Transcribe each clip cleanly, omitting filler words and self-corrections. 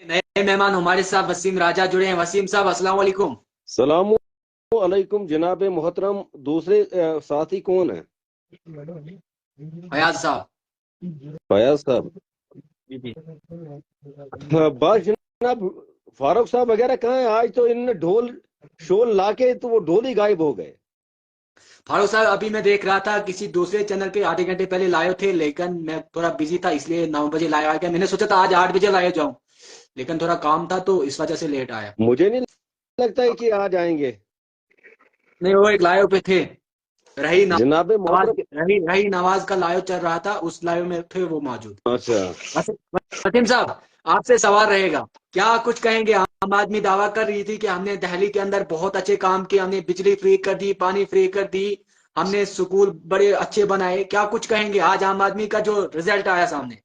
नए मेहमान हमारे साथ वसीम राजा जुड़े हैं। वसीम साहब अस्सलाम वालेकुम। सलाम अलैकुम जनाब मोहतरम। दूसरे साथी कौन है? फयाज साहब। फयाज साहब। जी जी। हाँ, बस जनाब, फारूक साहब वगैरह कहाँ हैं? आज तो इनने ढोल शोल लाके तो वो ढोल ही गायब हो गए। फारूक साहब अभी मैं देख रहा था किसी दूसरे चैनल पे आधे घंटे पहले लाए थे, लेकिन मैं थोड़ा बिजी था इसलिए 9 बजे लाइव आ गया। मैंने सोचा था आज 8 बजे लाइव जाऊं, लेकिन थोड़ा काम था तो इस वजह से लेट आया। मुझे नहीं लगता है कि आज आएंगे। नहीं, वो एक लाइव पे थे। रही जनाब नवाज मोहतरम। रही रही नवाज का लाइव चल रहा था, उस लाइव में थे वो मौजूद। अच्छा। वसीम साहब, आपसे सवाल रहेगा, क्या कुछ कहेंगे? आम आदमी दावा कर रही थी कि हमने दिल्ली के अंदर बहुत अच्छे काम किए, हमने बिजली फ्री कर दी, पानी फ्री कर दी, हमने स्कूल बड़े अच्छे बनाए। क्या कुछ कहेंगे आज आम आदमी का जो रिजल्ट आया सामने?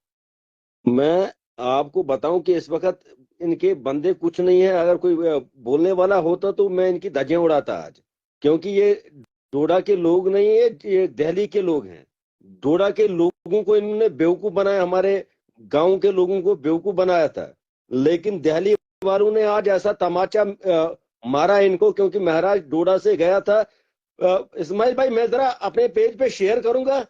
मैं आपको बताऊं कि इस वक्त इनके बंदे कुछ नहीं है। अगर कोई बोलने वाला होता तो मैं इनकी धज्जियां उड़ाता आज। क्योंकि ये डोडा के लोग नहीं है, ये दिल्ली के लोग हैं। डोडा के लोगों को इन्होंने बेवकूफ बनाया, हमारे गांव के लोगों को बेवकूफ बनाया था। लेकिन दिल्ली वालों ने आज ऐसा तमाचा मारा इनको, क्योंकि महाराज डोडा से गया था। इस्माइल भाई, मैं जरा अपने पेज पे शेयर करूंगा,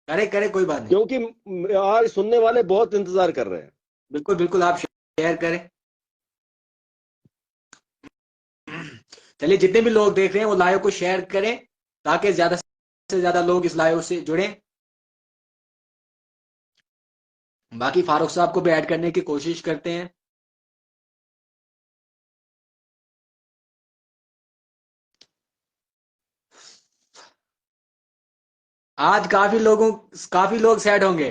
करे करे, कोई बात नहीं। क्योंकि आज सुनने वाले बहुत इंतजार कर रहे हैं। बिल्कुल बिल्कुल, आप शेयर करें। चलिए, जितने भी लोग देख रहे हैं वो लाइव को शेयर करें ताकि ज्यादा से ज्यादा लोग इस लाइव से जुड़ें। बाकी फारूक साहब को भी ऐड करने की कोशिश करते हैं। आज काफी लोग सैड होंगे।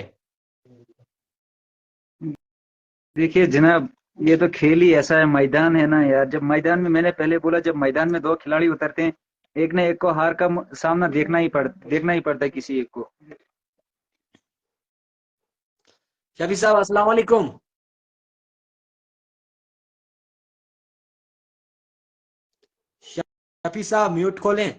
देखिए जनाब, ये तो खेल ही ऐसा है, मैदान है ना यार। जब मैदान में, मैंने पहले बोला, जब मैदान में दो खिलाड़ी उतरते हैं, एक ने एक को हार का सामना देखना ही पड़ता है किसी एक को। शफी साहब अस्सलाम वालेकुम। शफी साहब म्यूट खोलें।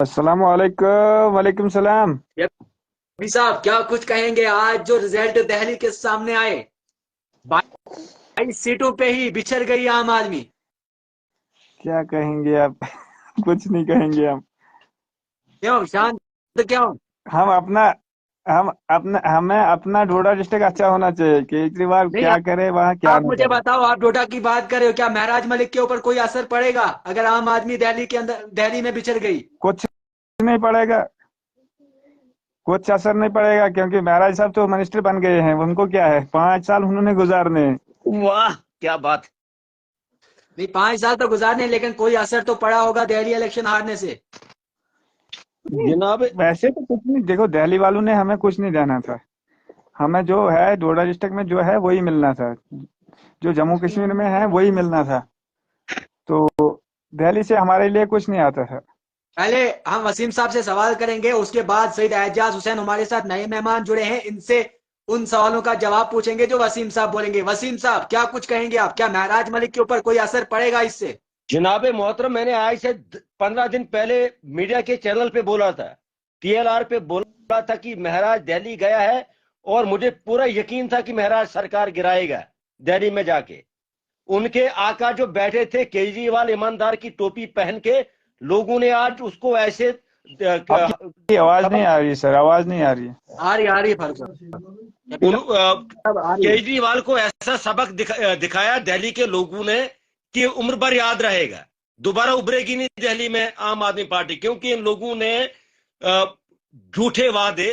अस्सलाम वालेकुम। वालेकुम सलाम। शफी साहब, क्या कुछ कहेंगे आज जो रिजल्ट दिल्ली के सामने आए? 22 सीटों पे ही बिछड़ गई आम आदमी। क्या कहेंगे आप? कुछ नहीं कहेंगे हम। क्यों शांत? क्यों? हम अपना हम अपना हमें अपना डोडा डिस्ट्रिक्ट अच्छा होना चाहिए। केजरीवाल नहीं, क्या करे वहाँ, क्या आप ना मुझे करे। बताओ, आप डोडा की बात कर रहे हो, क्या महराज मलिक के ऊपर कोई असर पड़ेगा अगर आम आदमी दिल्ली के अंदर दिल्ली में बिछड़ गई? कुछ नहीं पड़ेगा। कुछ असर नहीं पड़ेगा, क्योंकि महाराज साहब तो मिनिस्टर बन गए हैं। उनको क्या है, 5 साल उन्होंने गुजारने हैं। वाह, क्या बात। नहीं, 5 साल तो गुजारने, लेकिन कोई असर तो पड़ा होगा दिल्ली इलेक्शन हारने से। नहीं, जनाब, वैसे तो कुछ नहीं। देखो, दिल्ली वालों ने हमें कुछ नहीं देना था। हमें जो है डोडा डिस्ट्रिक्ट में जो है वही मिलना था। जो जम्मू कश्मीर में है वही मिलना था। तो दिल्ली से हमारे लिए कुछ नहीं आता था। पहले हम वसीम साहब से सवाल करेंगे, उसके बाद सईद एजाज हुसैन हमारे साथ नए मेहमान जुड़े हैं, इनसे उन सवालों का जवाब पूछेंगे जो वसीम साहब बोलेंगे। वसीम साहब, क्या कुछ कहेंगे आप? क्या महराज मलिक के ऊपर कोई असर पड़ेगा इससे? जनाब मोहतरम, मैंने आज से 15 दिन पहले मीडिया के चैनल पे बोला था, TLR पे बोला था कि महाराज दिल्ली गया है, और मुझे पूरा यकीन था कि महाराज सरकार गिराएगा दिल्ली में जाके। उनके आका जो बैठे थे केजरीवाल, ईमानदार की टोपी पहन के, लोगों ने आज उसको ऐसे आपकी आवाज नहीं सबक आ रही सर, आवाज नहीं आ रही है। आ रही है फारूक साहब। आ रही है। केजरीवाल को ऐसा सबक दिखाया दिल्ली के लोगों ने कि उम्र भर याद रहेगा। दोबारा उभरेगी नहीं दिल्ली में आम आदमी पार्टी, क्योंकि इन लोगों ने झूठे वादे,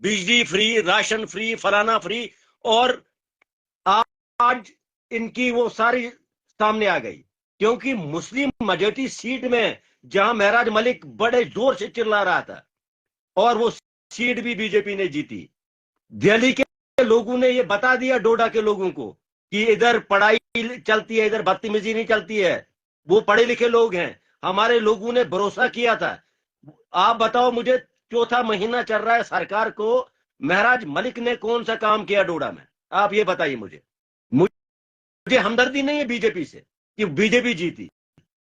बिजली फ्री, राशन फ्री, फलाना फ्री, और आज इनकी वो सारी सामने आ गई। क्योंकि मुस्लिम मेजोरिटी सीट में जहां महराज मलिक बड़े जोर से चिल्ला रहा था, और वो सीट भी बीजेपी ने जीती। दिल्ली के लोगों ने ये बता दिया डोडा के लोगों को कि इधर पढ़ाई चलती है, इधर बदतमीजी नहीं चलती है। वो पढ़े लिखे लोग हैं, हमारे लोगों ने भरोसा किया था। आप बताओ मुझे, चौथा महीना चल रहा है सरकार को, महराज मलिक ने कौन सा काम किया डोडा में? आप ये बताइए मुझे। मुझे हमदर्दी नहीं है बीजेपी से कि बीजेपी जीती,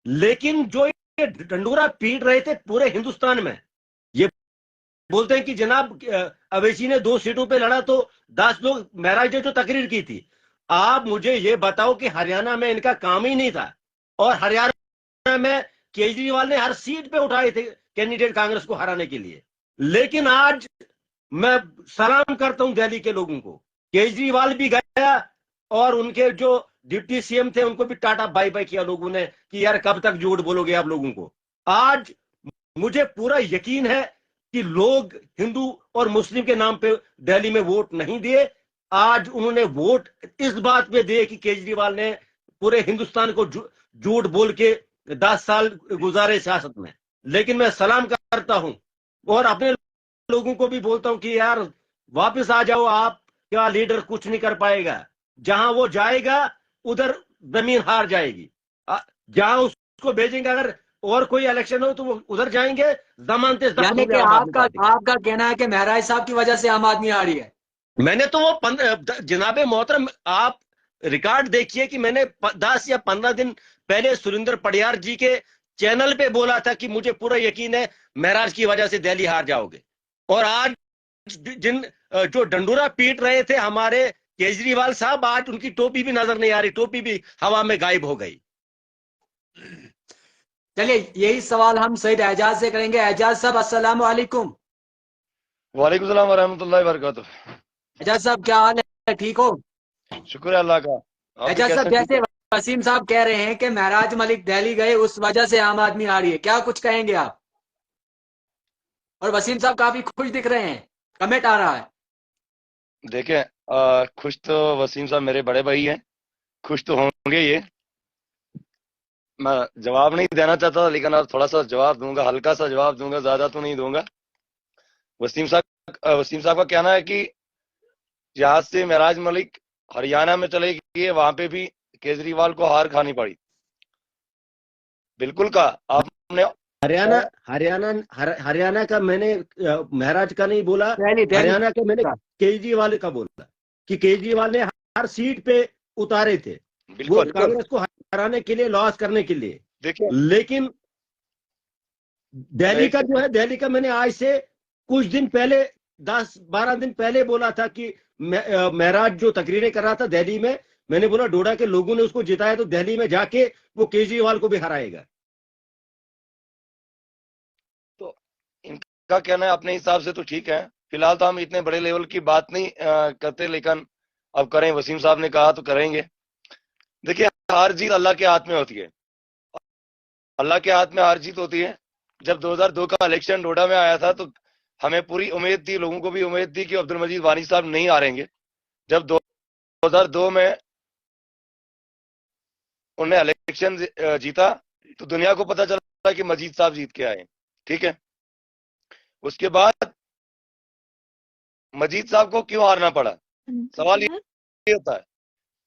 लेकिन जो ये ढंडोरा पीट रहे थे पूरे हिंदुस्तान में, ये बोलते हैं कि जनाब अवैसी ने 2 सीटों पे लड़ा तो 10 लोग, महराज ने जो तकरीर की थी, आप मुझे ये बताओ कि हरियाणा में इनका काम ही नहीं था, और हरियाणा में केजरीवाल ने हर सीट पे उठाए थे कैंडिडेट कांग्रेस को हराने के लिए। लेकिन आज मैं सलाम करता हूं दिल्ली के लोगों को, केजरीवाल भी गया और उनके जो डिप्टी सीएम थे उनको भी टाटा बाय बाय किया लोगों ने कि यार कब तक झूठ बोलोगे आप लोगों को। आज मुझे पूरा यकीन है कि लोग हिंदू और मुस्लिम के नाम पे दिल्ली में वोट नहीं दिए, आज उन्होंने वोट इस बात पे दिए कि केजरीवाल ने पूरे हिंदुस्तान को झूठ बोल के 10 साल गुजारे सियासत में। लेकिन मैं सलाम करता हूं और अपने लोगों को भी बोलता हूं कि यार वापस आ जाओ, आपका लीडर कुछ नहीं कर पाएगा। जहां वो जाएगा उधर जमीन हार जाएगी। जहां उसको भेजेंगे, अगर और कोई इलेक्शन हो तो वो उधर जाएंगे, जमानत यानी कि आपका कहना है कि महराज साहब की वजह से आम आदमी आ रही है। मैंने तो वो जनाबे मोहतरम, आप रिकॉर्ड देखिए कि मैंने 10 या 15 दिन पहले सुरेंद्र पडियार जी के चैनल पे बोला था कि मुझे पूरा यकीन है महराज की वजह से दिल्ली हार जाओगे। और आज जिन जो डंडूरा पीट रहे थे हमारे केजरीवाल साहब, आज उनकी टोपी भी नजर नहीं आ रही, टोपी भी हवा में गायब हो गई। चलिए यही सवाल हम सईद एजाज से करेंगे। एजाज साहब अस्सलाम वालेकुम। वालेकुम सलाम व रहमतुल्लाहि व बरकातुहू। एजाज साहब क्या हाल है, ठीक हो? शुक्र है अल्लाह का। एजाज साहब जैसे वसीम साहब कह रहे हैं कि महराज मलिक दिल्ली गए उस वजह से आम आदमी आ रही है, क्या कुछ कहेंगे आप? और वसीम साहब काफी खुश दिख रहे हैं, कमेंट आ रहा है। देखें, खुश तो वसीम साहब मेरे बड़े भाई हैं, खुश तो होंगे ये। मैं जवाब नहीं देना चाहता लेकिन अब थोड़ा सा जवाब दूंगा, हल्का सा जवाब दूंगा, ज्यादा तो नहीं दूंगा। वसीम साहब का कहना है कि जहाज से महराज मलिक हरियाणा में चले गए, वहां पे भी केजरीवाल को हार खानी पड़ी। बिल्कुल कहा आपने। हरियाणा का मैंने महराज का नहीं बोला, हरियाणा का मैंने केजरीवाल का बोला कि केजरीवाल ने हर सीट पे उतारे थे वो कांग्रेस को हराने के लिए, लॉस करने के लिए। लेकिन दिल्ली का जो है, दिल्ली का मैंने आज से कुछ दिन पहले 10-12 दिन पहले बोला था कि महराज जो तकरीरें कर रहा था दिल्ली में, मैंने बोला डोडा के लोगों ने उसको जिताया तो दिल्ली में जाके वो केजरीवाल को भी हराएगा। तो इनका कहना है अपने हिसाब से तो ठीक है, फिलहाल तो हम इतने बड़े लेवल की बात नहीं करते, लेकिन अब करें, वसीम साहब ने कहा तो करेंगे। देखिए, हार जीत अल्लाह के हाथ में होती है, अल्लाह के हाथ में हार जीत होती है। जब 2002 का इलेक्शन डोडा में आया था तो हमें पूरी उम्मीद थी, लोगों को भी उम्मीद थी कि अब्दुल मजीद वानी साहब नहीं हारेंगे। जब 2002 में उन्हें इलेक्शन जीता तो दुनिया को पता चला कि मजीद साहब जीत के आए, ठीक है। उसके बाद मजीद साहब को क्यों हारना पड़ा? सवाल ये होता है,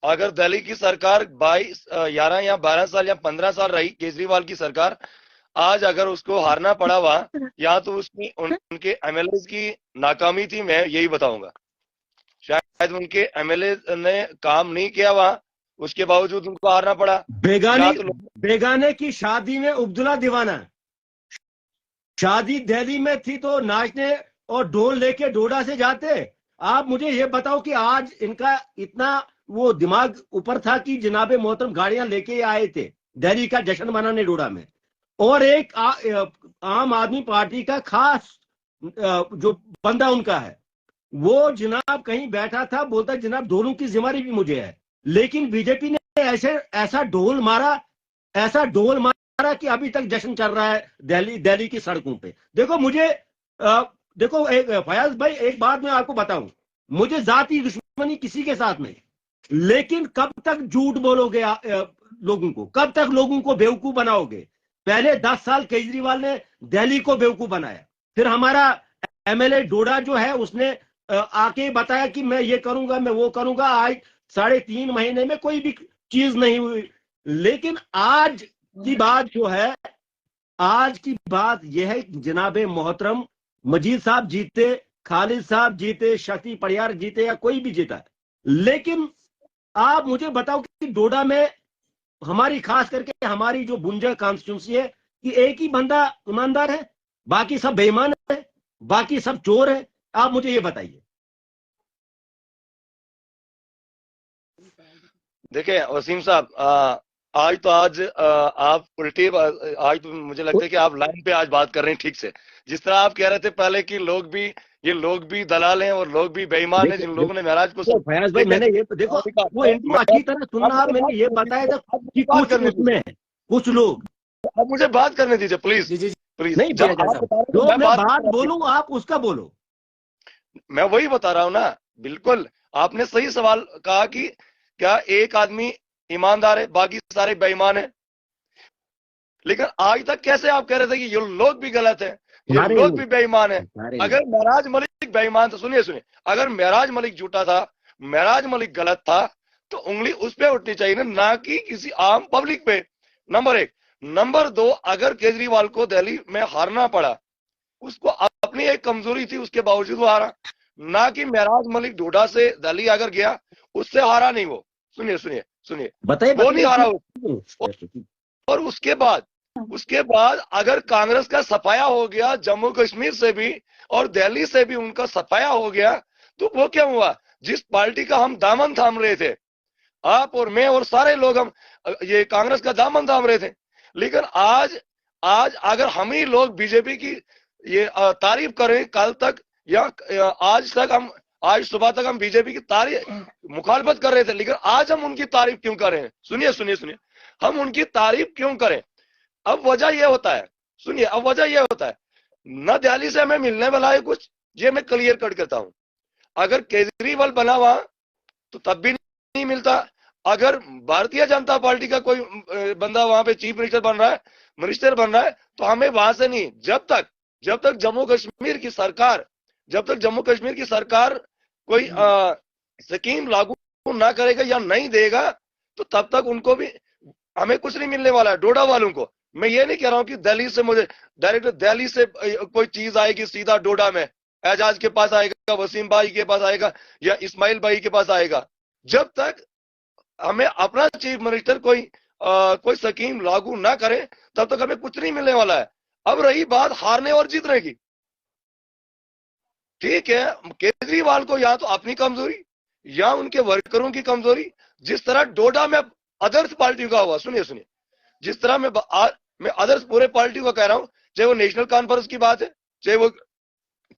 अगर दिल्ली की सरकार 11 या 12 साल या 15 साल रही केजरीवाल की सरकार, आज अगर उसको हारना पड़ा वहां, या तो उसकी उनके एमएलए की नाकामी थी, मैं यही बताऊंगा। शायद उनके एमएलए ने काम नहीं किया वहां, उसके बावजूद उनको हारना पड़ा। बेगाने की शादी में अब्दुल्ला दीवाना, शादी दिल्ली में थी तो नाचने और ढोल लेके डोडा से जाते। आप मुझे ये बताओ कि आज इनका इतना वो दिमाग ऊपर था कि जनाबे मोहतरम गाड़ियां लेके आए थे दिल्ली का जश्न मनाने डोडा में। और एक आम आदमी पार्टी का खास जो बंदा उनका है, वो जनाब कहीं बैठा था, बोलता जनाब ढोलों की जिम्मेदारी भी मुझे है। लेकिन बीजेपी ने ऐसा ढोल मारा कि अभी तक जश्न चल रहा है दिल्ली की सड़कों पे। देखो मुझे देखो फयाज भाई, एक बात मैं आपको बताऊं, मुझे जाती दुश्मनी किसी के साथ नहीं, लेकिन कब तक झूठ बोलोगे लोगों को, कब तक लोगों को बेवकूफ बनाओगे? पहले 10 साल केजरीवाल ने दिल्ली को बेवकूफ बनाया, फिर हमारा एमएलए डोडा जो है उसने आके बताया कि मैं ये करूंगा, मैं वो करूंगा। आज 3.5 महीने में कोई भी चीज नहीं हुई। लेकिन आज की बात जो है, आज की बात यह है जनाबे मोहतरम मजीद साहब जीते, खालिद साहब जीते, शक्ति पडियार जीते या कोई भी जीता, लेकिन आप मुझे बताओ कि डोडा में हमारी, खास करके हमारी जो बुंजा कॉन्स्टिट्यूंसी है, कि एक ही बंदा ईमानदार है, बाकी सब बेईमान है, बाकी सब चोर है? आप मुझे ये बताइए। देखिए वसीम साहब, आज आप उल्टी आज तो मुझे लगता है कि आप लाइन पे आज बात कर रहे हैं ठीक से। जिस तरह आप कह रहे थे पहले कि ये लोग भी दलाल हैं और लोग भी बेईमान हैं, देखो जिन लोगों ने महराज को देखो फयाज भाई, देखिए मैंने ये देखो, वो इंटरव्यू अच्छी तरह सुनना, आप मैंने ये बताया था आप मुझे कि बात कुछ करने उसमें दीजिए, कुछ लोग, अब मुझे बात करने दीजिए please, ji ji ji please. नहीं जब जैसा आप साहब। बता रहे हैं जो तो मैं मैं बात बात कर रहा हूं। बोलूं आप उसका बोलो। मैं वही बता रहा हूं ना, बिल्कुल आपने सही सवाल कहा कि क्या एक आदमी ईमानदार है बाकी सारे बेईमान है, लेकिन आज तक कैसे आप कह रहे थे कि ये लोग भी गलत है, ये सारे लोग लोग, भी बेईमान है। सारे अगर लोग। महराज मलिक बेईमान था, सुनिए सुनिए, अगर महराज मलिक झूठा था, महराज मलिक गलत था, तो उंगली उस पे उठनी चाहिए ना कि किसी आम पब्लिक पे। नंबर एक। नंबर दो, अगर केजरीवाल को दिल्ली में हारना पड़ा, उसको अपनी एक कमजोरी थी, उसके बावजूद वो हारा, ना कि महराज मलिक ढूंढा से दिल्ली अगर गया उससे हारा नहीं वो। सुनिए सुनिए सुनिए, बताइए वो नहीं बताइए हारा वो। क्यों? और उसके बाद अगर कांग्रेस का सफाया हो गया जम्मू कश्मीर से भी और दिल्ली से भी उनका सफाया हो गया, तो वो क्या हुआ, जिस पार्टी का हम दामन थाम रहे थे, आप और मैं और सारे लोग, हम ये कांग्रेस का दामन थाम रहे थे, लेकिन आज आज अगर हम ही लोग बीजेपी की ये तारीफ करें, कल तक या आज सुबह तक हम बीजेपी की तारीफ मुखालफत कर रहे थे, लेकिन आज हम उनकी तारीफ क्यों कर रहे हैं? सुनिए सुनिए सुनिए, हम उनकी तारीफ क्यों करें? अब वजह यह होता है, सुनिए, अब वजह यह होता है, न दिल्ली से हमें मिलने वाला है कुछ, ये मैं क्लियर कट करता हूं। अगर केजरीवाल बना हुआ तो तब भी नहीं मिलता। अगर भारतीय जनता पार्टी का कोई बंदा वहां पे चीफ मिनिस्टर बन रहा है, मिनिस्टर बन रहा है, तो हमें वहां से नहीं, जब तक जम्मू कश्मीर की सरकार, जब तक जम्मू कश्मीर की सरकार कोई स्कीम लागू ना करेगा या नहीं देगा, तो तब तक उनको भी, हमें कुछ नहीं मिलने वाला है। डोडा वालों को मैं ये नहीं कह रहा हूं कि दिल्ली से मुझे डायरेक्ट दिल्ली से कोई चीज आएगी सीधा डोडा में, एजाज के पास आएगा, वसीम भाई के पास आएगा या इस्माइल भाई के पास आएगा। जब तक हमें अपना चीफ मिनिस्टर कोई स्कीम लागू ना करे, तब तक हमें कुछ नहीं मिलने वाला है। अब रही बात हारने और जीतने की, ठीक है, केजरीवाल को या तो अपनी कमजोरी या उनके वर्करों की कमजोरी, जिस तरह डोडा में अदर्स पार्टी का हुआ, सुनिए सुनिए, जिस तरह मैं अदर्स पूरे पार्टी को कह रहा हूं, चाहे वो नेशनल कॉन्फ्रेंस की बात है, चाहे वो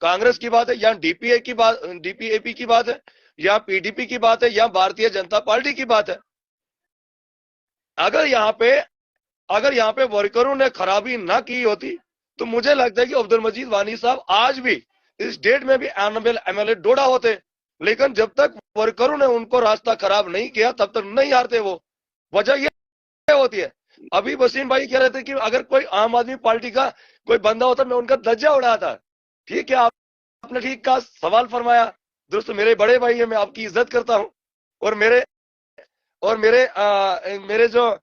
कांग्रेस की बात है, या डीपीएपी की बात है, या पीडीपी की बात है, या भारतीय जनता पार्टी की बात है, अगर यहाँ पे वर्करों ने खराबी ना की होती, तो मुझे लगता है कि अब्दुल मजीद वानी साहब आज भी इस डेट में भी एमएलए डोडा होते। लेकिन जब तक वर्करों ने उनको रास्ता खराब नहीं किया, तब तक नहीं हारते वो। वजह ये होती है। अभी वसीम भाई कह रहे थे कि अगर कोई आम आदमी पार्टी का कोई बंदा होता, मैं उनका धज्जा उड़ाता। ठीक है, आपने ठीक का सवाल फरमाया। दोस्तों, मेरे बड़े भाई है, मैं आपकी इज्जत करता हूं, और मेरे जो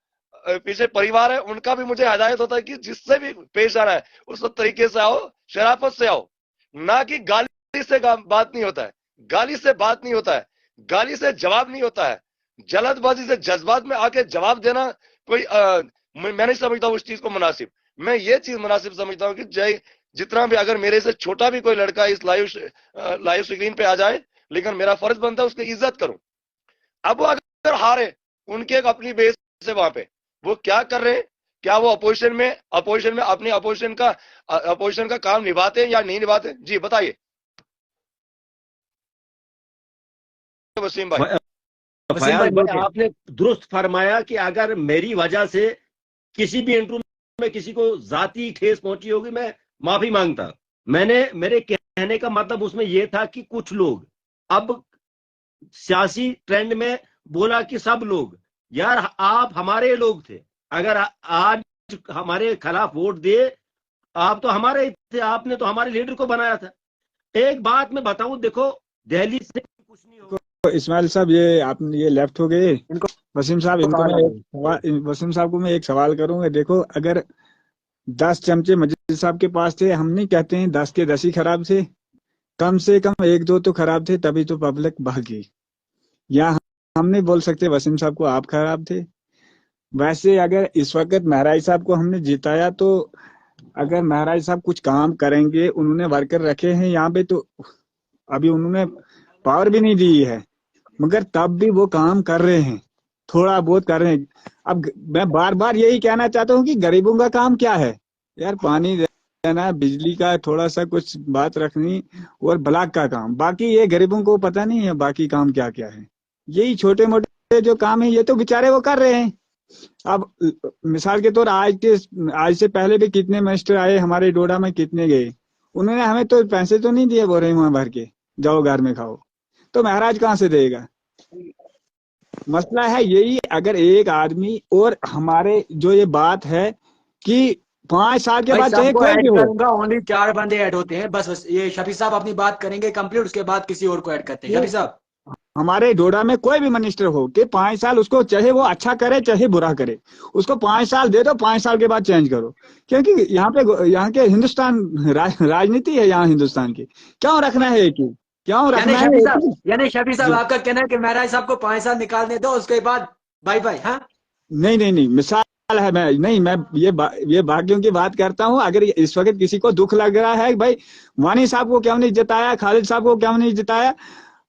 पीछे परिवार है, उनका भी मुझे हिदायत होता है कि जिससे भी पेश आना है उस तरीके से आओ, शराफत से आओ, ना कि गाली से बात नहीं होता है, गाली से बात नहीं होता है, गाली से जवाब नहीं होता है, जल्दबाजी से जज्बात में आके जवाब देना कोई मैं नहीं समझता उस चीज को मुनासिब। मैं ये चीज मुनासिब समझता हूँ कि जितना भी, अगर मेरे से छोटा भी कोई लड़का इस लाइव स्क्रीन पे आ जाए, लेकिन मेरा फर्ज बनता है उसकी इज्जत करूं। अब वो अगर हारे, उनके एक अपनी बेस से वहां पे वो क्या कर रहे हैं, क्या वो अपोजिशन में अपनी अपोजिशन का काम निभाते हैं या नहीं निभाते? जी बताइए वसीम भाई। फयाज भाई, बोलिए। आपने दुरुस्त फरमाया कि अगर मेरी वजह से किसी भी इंटरव्यू में किसी को जाती ठेस पहुंची होगी, मैं माफी मांगता। मेरे कहने का मतलब उसमें यह था कि कुछ लोग, अब सियासी ट्रेंड में बोला कि सब लोग, यार आप हमारे लोग थे, अगर आज हमारे खिलाफ वोट दिए, आप तो हमारे थे, आपने तो हमारे लीडर को बनाया था। एक बात मैं बताऊं, देखो दिल्ली से कुछ नहीं होगा। तो इस्माइल साहब, ये आपने ये लेफ्ट हो गए। इनको वसीम साहब, वसीम साहब को मैं एक सवाल करूंगा। देखो, अगर 10 चमचे मजीद साहब के पास थे, हम नहीं कहते हैं 10 के 10 ही खराब थे, कम से कम 1-2 तो खराब थे, तभी तो पब्लिक भागी। या हम नहीं बोल सकते वसीम साहब को आप खराब थे। वैसे अगर इस वक्त महराज साहब को हमने जिताया, तो अगर महराज साहब कुछ काम करेंगे, उन्होंने वर्कर रखे हैं यहाँ पे, तो अभी उन्होंने पावर भी नहीं दी है, मगर तब भी वो काम कर रहे हैं। थोड़ा बहुत कर रहे हैं। अब मैं बार बार यही कहना चाहता हूँ कि गरीबों का काम क्या है यार, पानी देना, बिजली का थोड़ा सा कुछ बात रखनी, और ब्लॉक का काम। बाकी ये गरीबों को पता नहीं है बाकी काम क्या क्या है। यही छोटे मोटे जो काम है ये तो बेचारे वो कर रहे हैं। अब मिसाल के तौर आज से पहले भी कितने मिनिस्टर आए हमारे डोडा में, कितने गए, उन्होंने हमें तो पैसे तो नहीं दिए, बोल रहे वहां भर के जाओ घर में खाओ, तो महाराज कहाँ से देगा। मसला है यही, अगर एक आदमी, और हमारे जो ये बात है कि 5 साल के भाई बाद चाहे सबको कोई भी ऐड हो, करूंगा, ओनली 4 बंदे ऐड होते हैं बस ये शफी साहब अपनी बात करेंगे कंप्लीट, उसके बाद किसी और को ऐड करते हैं। ये शफी साहब हमारे डोडा में कोई भी मिनिस्टर हो कि 5 साल उसको, चाहे वो अच्छा करे चाहे बुरा करे, उसको 5 साल दे दो, 5 साल के बाद चेंज करो। क्योंकि यहाँ के हिंदुस्तान राजनीति है यहाँ हिंदुस्तान की, क्यों रखना है एक ही, क्यों रखना है एक ही। यानी शफी साहब जी। आपका कहना है कि महराज साहब को 5 साल निकालने दो, उसके बाद बाय बाय। हाँ नहीं नहीं नहीं, मिसाल है, मैं ये भाग्यों की बात करता हूँ। अगर इस वक्त किसी को दुख लग रहा है भाई वानी साहब को क्यों नहीं जिताया, खालिद साहब को क्यों नहीं जिताया,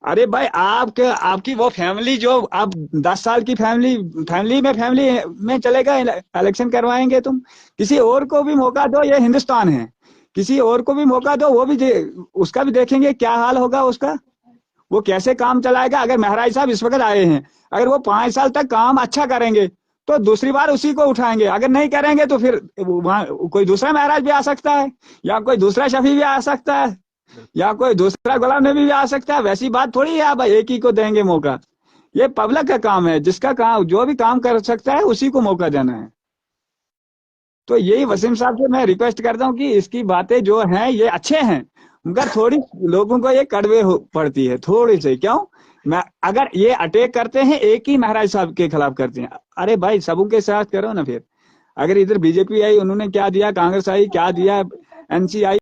अरे भाई आपकी वो फैमिली, जो आप 10 साल की फैमिली में चले गए, इलेक्शन करवाएंगे तुम। किसी और को भी मौका दो, ये हिंदुस्तान है, किसी और को भी मौका दो, वो भी उसका भी देखेंगे क्या हाल होगा उसका, वो कैसे काम चलाएगा। अगर महराज साहब इस वक्त आए हैं, अगर वो 5 साल तक काम अच्छा करेंगे तो दूसरी बार उसी को उठाएंगे, अगर नहीं करेंगे तो फिर वहां कोई दूसरा महराज भी आ सकता है, या कोई दूसरा शफी भी आ सकता है, या कोई दूसरा गुलाम नबी भी आ सकता है। वैसी बात थोड़ी है आप एक ही को देंगे मौका। ये पब्लिक का काम है, जिसका काम जो भी काम कर सकता है उसी को मौका देना है। तो यही वसीम साहब से मैं रिक्वेस्ट करता हूँ कि इसकी बातें जो हैं ये अच्छे हैं, मगर थोड़ी लोगों को ये कड़वे पड़ती है थोड़ी सी। क्यों, मैं अगर ये अटैक करते हैं एक ही महाराज साहब के खिलाफ करते हैं, अरे भाई सबों के साथ करो ना। फिर अगर इधर बीजेपी आई, उन्होंने क्या दिया, कांग्रेस आई क्या दिया, एनसी आई